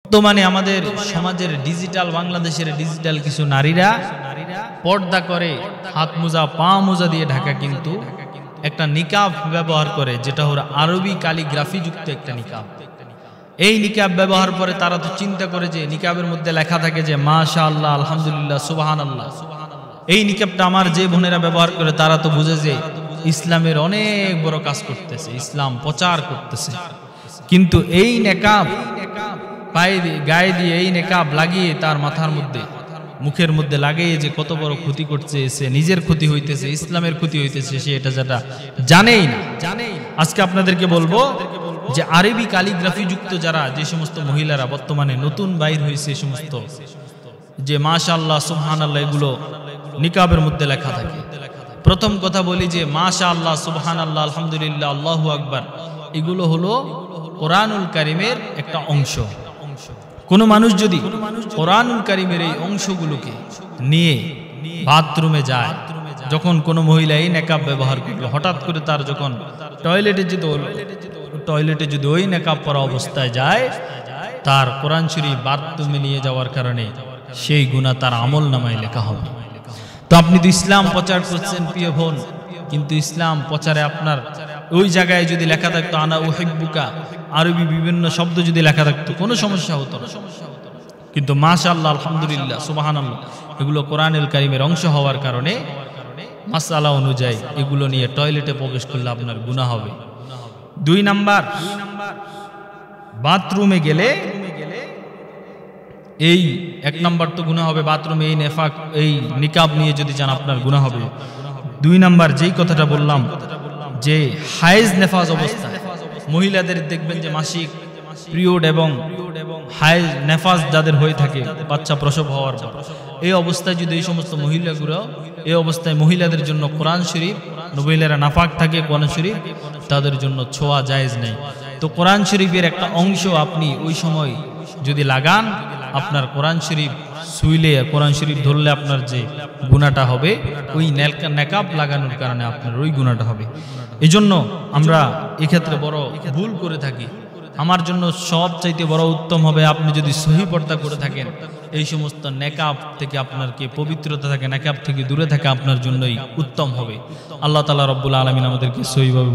বর্তমানে আমাদের সমাজের ডিজিটাল বাংলাদেশের ডিজিটাল কিছু নারীরা পর্দা করে হাত মোজা পা মোজা দিয়ে ঢাকা, কিন্তু একটা নিকাব ব্যবহার করে, যেটা হলো আরবি ক্যালিগ্রাফি যুক্ত একটা নিকাব। এই নিকাব ব্যবহার করে তারা তো চিন্তা করে যে নিকাবের মধ্যে লেখা থাকে যে মাশাআল্লাহ, আলহামদুলিল্লাহ, সুবহানাল্লাহ। এই নিকাবটা আমার যে বোনেরা ব্যবহার করে তারা তো বুঝে যে ইসলামের অনেক বড় কাজ করতেছে, ইসলাম প্রচার করতেছে। কিন্তু এই নেকাব পায়ে গায়ে দিয়ে এই নেকাব লাগিয়ে তার মাথার মধ্যে মুখের মধ্যে লাগিয়ে যে কত বড় ক্ষতি করছে, সে নিজের ক্ষতি হইতেছে, ইসলামের ক্ষতি হইতেছে, সে এটা যেটা জানেই না। আজকে আপনাদেরকে বলবো যে আরবি ক্যালিগ্রাফি যুক্ত যারা যে সমস্ত মহিলারা বর্তমানে নতুন বাইর হয়েছে, সমস্ত যে মাশাআল্লাহ সুবহানাল্লাহ এগুলো নিকাবের মধ্যে লেখা থাকে। প্রথম কথা বলি যে মাশাআল্লাহ সুবহানাল্লাহ আলহামদুলিল্লাহ আল্লাহু আকবার এগুলো হলো কোরআনুল কারীমের একটা অংশ। কোন মানুষ যদি কোরআনুল কারীমের এই অংশগুলোকে নিয়ে বাথরুমে যায়, যখন কোনো মহিলা এই নেকাব ব্যবহার করলো, হঠাৎ করে তার যখন টয়লেটে যদি ওই নেকাব পরা অবস্থায় যায়, তার কোরআন শরীফ বাথরুমে নিয়ে যাওয়ার কারণে সেই গুনাহ তার আমল নামায় লেখা হবে। তো আপনি তো ইসলাম প্রচার করছেন প্রিয় বোন, কিন্তু ইসলাম প্রচারে আপনার ওই জায়গায় যদি লেখা থাকতো আনা উহিব্বুকা, আরবি বিভিন্ন শব্দ যদি লেখা থাকতো কোনো সমস্যা হতো না। কিন্তু মাশাআল্লাহ আলহামদুলিল্লাহ সুবহানাল্লাহ এগুলো কোরআনুল কারীমের অংশ হওয়ার কারণে মাসআলা অনুযায়ী এগুলো নিয়ে টয়লেটে প্রবেশ করলে আপনার গুনাহ হবে। 2 নাম্বার, বাথরুমে গেলে এই 1 নাম্বার তো গুনাহ হবে, বাথরুমে এই নেফাক এই নিকাব নিয়ে যদি যান আপনার গুনাহ হবে। 2 নাম্বার যেই কথাটা বললাম যে হায়েজ নেফাজ অবস্থা, মহিলাদের দেখবেন যে মাসিক পিরিয়ড এবং হায়েজ নেফাজ যাদের হয়ে থাকে বাচ্চা প্রসব হওয়ার পর, এই অবস্থায় যদি এই সমস্ত মহিলাগুলো এই অবস্থায় মহিলাদের জন্য কোরআন শরীফ, মহিলারা নাফাক থাকে কোরআন শরীফ তাদের জন্য ছোঁয়া জায়েজ নেই। তো কোরআন শরীফের একটা অংশ আপনি ওই সময় যদি লাগান, আপনার কোরআন শরীফ শুইলে কোরআন শরীফ ধরলে আপনার যে গুনাহটা হবে ওই নেকাব লাগানোর কারণে আপনার ওই গুনাহটা হবে। এই জন্য আমরা এক্ষেত্রে বড় ভুল করে থাকি। আমার জন্য সবচাইতে বড় উত্তম হবে আপনি যদি সহি পর্দা করে থাকেন, এই সমস্ত নেকাব থেকে আপনার কি পবিত্রতা থাকে, নেকাব থেকে দূরে থাকা আপনার জন্যই উত্তম হবে। আল্লাহ তাআলা রব্বুল আলামিন আমাদেরকে সহিভাবে